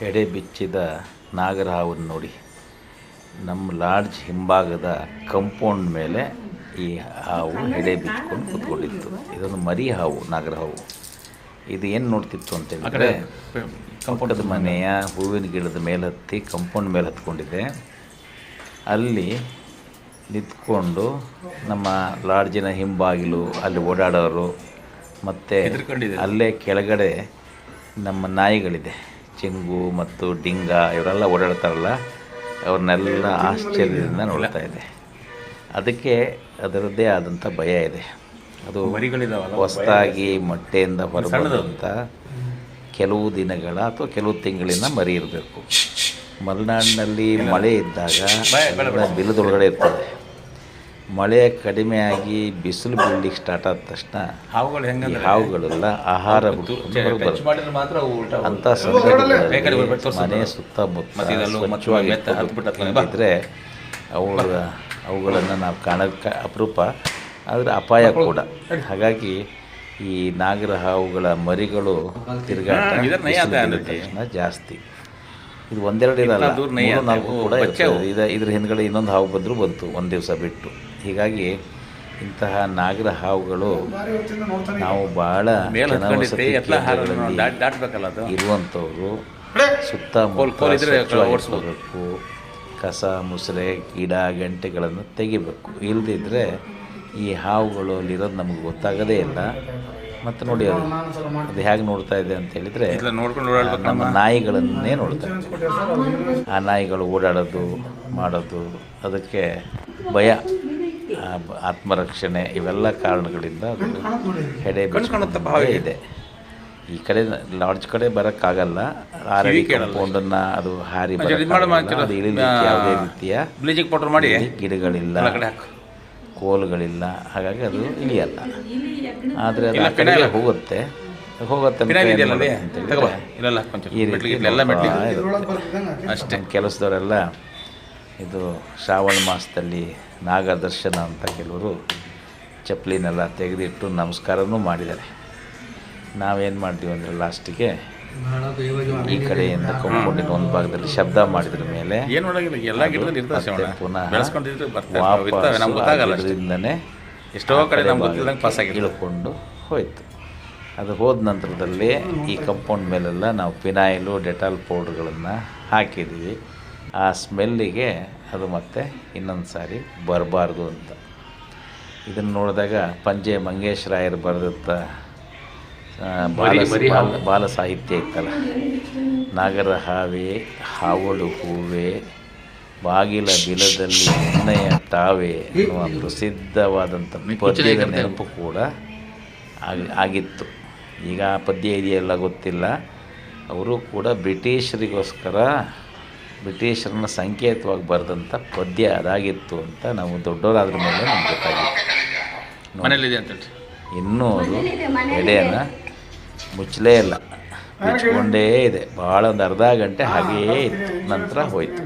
ಎಡೆ ಬಿಚ್ಚಿದ ನಾಗರಹಾವನ್ನು ನೋಡಿ. ನಮ್ಮ ಲಾಡ್ಜ್ ಹಿಂಭಾಗದ ಕಂಪೌಂಡ್ ಮೇಲೆ ಈ ಹಾವು ಎಡೆ ಬಿಚ್ಕೊಂಡು ಕೂತ್ಕೊಂಡಿತ್ತು. ಇದೊಂದು ಮರಿ ಹಾವು, ನಾಗರಹಾವು. ಇದು ಏನು ನೋಡ್ತಿತ್ತು ಅಂತೇಳಿದರೆ, ಪಕ್ಕದ ಮನೆಯ ಹೂವಿನ ಗಿಡದ ಮೇಲೆ ಹತ್ತಿ ಕಂಪೌಂಡ್ ಮೇಲೆ ಹತ್ಕೊಂಡಿದೆ. ಅಲ್ಲಿ ನಿಂತ್ಕೊಂಡು ನಮ್ಮ ಲಾಡ್ಜಿನ ಹಿಂಬಾಗಿಲು ಅಲ್ಲಿ ಓಡಾಡೋರು, ಮತ್ತು ಅಲ್ಲೇ ಕೆಳಗಡೆ ನಮ್ಮ ನಾಯಿಗಳಿದೆ, ಚಿಂಗು ಮತ್ತು ಡಿಂಗ, ಇವರೆಲ್ಲ ಓಡಾಡ್ತಾರಲ್ಲ, ಅವ್ರನ್ನೆಲ್ಲ ಆಶ್ಚರ್ಯದಿಂದ ನೋಡ್ತಾ ಇದೆ. ಅದಕ್ಕೆ ಅದರದ್ದೇ ಆದಂಥ ಭಯ ಇದೆ. ಅದು ಹೊಸದಾಗಿ ಮೊಟ್ಟೆಯಿಂದ ಹೊರಬಂದಂಥ ಕೆಲವು ದಿನಗಳ ಅಥವಾ ಕೆಲವು ತಿಂಗಳಿನ ಮರಿ ಇರಬೇಕು. ಮಲೆನಾಡಿನಲ್ಲಿ ಮಳೆ ಇದ್ದಾಗ ಬಿಲದೊಳಗಡೆ ಇರ್ತದೆ. ಮಳೆ ಕಡಿಮೆಯಾಗಿ ಬಿಸಿಲು ಬೀಳಲಿಕ್ಕೆ ಸ್ಟಾರ್ಟ್ ಆದ ತಕ್ಷಣ ಹಾವುಗಳೆಲ್ಲ ಆಹಾರ ಅಂಥ ಸಂದರ್ಭದಲ್ಲಿ ಮನೆ ಸುತ್ತಮುತ್ತ ಸ್ವಚ್ಛವಾಗಿದ್ದರೆ ಅವುಗಳನ್ನು ನಾವು ಕಾಣೋಕ್ಕೆ ಅಪರೂಪ, ಆದರೆ ಅಪಾಯ ಕೂಡ. ಹಾಗಾಗಿ ಈ ನಾಗರ ಹಾವುಗಳ ಮರಿಗಳು ತಿರುಗಾಟ ಜಾಸ್ತಿ. ಇದು ಒಂದೆರಡು ಇರಲ್ಲ, 3-4 ಕೂಡ ಇರ್ತದೆ. ಇದ್ರ ಹಿಂದ್ಗಡೆ ಇನ್ನೊಂದು ಹಾವು ಬಂತು ಒಂದು ದಿವಸ ಬಿಟ್ಟು. ಹೀಗಾಗಿ ಇಂತಹ ನಾಗರ ಹಾವುಗಳು ನಾವು ಭಾಳ ಇರುವಂಥವ್ರು ಸುತ್ತಮುತ್ತ ಸ್ವಚ್ಛವಾಗಿರಬೇಕು. ಕಸ ಮುಸುರೆ ಗಿಡ ಗಂಟೆಗಳನ್ನು ತೆಗಿಬೇಕು. ಇಲ್ಲದಿದ್ದರೆ ಈ ಹಾವುಗಳು ಅಲ್ಲಿರೋದು ನಮಗೆ ಗೊತ್ತಾಗೋದೇ ಇಲ್ಲ. ಮತ್ತು ನೋಡಿ ಅದು ಹೇಗೆ ನೋಡ್ತಾ ಇದೆ ಅಂತ ಹೇಳಿದರೆ, ನಮ್ಮ ನಾಯಿಗಳನ್ನೇ ನೋಡ್ತಾ ಇದೆ. ಆ ನಾಯಿಗಳು ಓಡಾಡೋದು ಮಾಡೋದು, ಅದಕ್ಕೆ ಭಯ, ಆತ್ಮರಕ್ಷಣೆ, ಇವೆಲ್ಲ ಕಾರಣಗಳಿಂದ ಅದು ಹೆಡೆ ಇದೆ. ಈ ಕಡೆ ಲಾಡ್ಜ್ ಕಡೆ ಬರೋಕ್ಕಾಗಲ್ಲ. ಆರಡಿ ಕಂಪೌಂಡನ್ನು ಅದು ಹಾರಿ ಅದು ಇಳಿಲಿಕ್ಕೆ ಯಾವುದೇ ರೀತಿಯ ಗಿಡಗಳಿಲ್ಲ, ಕೋಲುಗಳಿಲ್ಲ. ಹಾಗಾಗಿ ಅದು ಇಳಿಯಲ್ಲ. ಆದರೆ ಅದು ಆ ಕಡೆಗೆ ಹೋಗುತ್ತೆ ಈ ರೀತಿ ಅಷ್ಟೇ. ಕೆಲಸದವರೆಲ್ಲ ಇದು ಶ್ರಾವಣ ಮಾಸದಲ್ಲಿ ನಾಗದರ್ಶನ ಅಂತ ಕೆಲವರು ಚಪ್ಪಲಿನೆಲ್ಲ ತೆಗೆದಿಟ್ಟು ನಮಸ್ಕಾರನೂ ಮಾಡಿದ್ದಾರೆ. ನಾವೇನು ಮಾಡ್ತೀವಿ ಅಂದರೆ ಲಾಸ್ಟಿಗೆ ಈ ಕಡೆಯಿಂದ ಕಂಪೌಂಡಿನ ಒಂದು ಭಾಗದಲ್ಲಿ ಶಬ್ದ ಮಾಡಿದ್ರ ಮೇಲೆ ಪುನಃ ವಾಪಸ್ಸಿಂದನೇ ಇಳ್ಕೊಂಡು ಹೋಯ್ತು. ಅದು ಹೋದ ನಂತರದಲ್ಲಿ ಈ ಕಂಪೌಂಡ್ ಮೇಲೆಲ್ಲ ನಾವು ಫಿನಾಯಿಲು ಡೆಟಾಲ್ ಪೌಡ್ರ್ಗಳನ್ನು ಹಾಕಿದ್ದೀವಿ. ಆ ಸ್ಮೆಲ್ಲಿಗೆ ಅದು ಮತ್ತೆ ಇನ್ನೊಂದು ಸಾರಿ ಬರಬಾರ್ದು ಅಂತ. ಇದನ್ನು ನೋಡಿದಾಗ ಪಂಜೆ ಮಂಗೇಶ್ ರಾಯರು ಬರೆದಂಥ ಬಾಲ ಸಾಹಿತ್ಯ ಇತ್ತಲ್ಲ, ನಾಗರ ಹಾವೇ ಹಾವಳು ಹೂವೇ ಬಾಗಿಲ ಬಿಲದಲ್ಲಿ ಎಣ್ಣೆಯ ತಾವೇ ಎನ್ನುವ ಪ್ರಸಿದ್ಧವಾದಂಥ ಪದ್ಯದ ನೆನಪು ಕೂಡ ಆಗಿತ್ತು. ಈಗ ಆ ಪದ್ಯ ಇದೆಯಲ್ಲ ಗೊತ್ತಿಲ್ಲ. ಅವರು ಕೂಡ ಬ್ರಿಟಿಷರನ್ನ ಸಂಕೇತವಾಗಿ ಬರೆದಂಥ ಪದ್ಯ ಅದಾಗಿತ್ತು ಅಂತ ನಾವು ದೊಡ್ಡವರಾದ್ರ ಮೇಲೆ ನಮ್ಗೆ ಗೊತ್ತಾಗಿತ್ತು. ಮನೇಲಿದೆ ಅಂತ ಇನ್ನೂ ಅದು ಎಡೆಯನ್ನು ಮುಚ್ಚಲೇ ಇಲ್ಲ, ಮುಚ್ಕೊಂಡೇ ಇದೆ. ಭಾಳ ಒಂದು ಅರ್ಧ ಗಂಟೆ ಹಾಗೆಯೇ ಇತ್ತು, ನಂತರ ಹೋಯಿತು.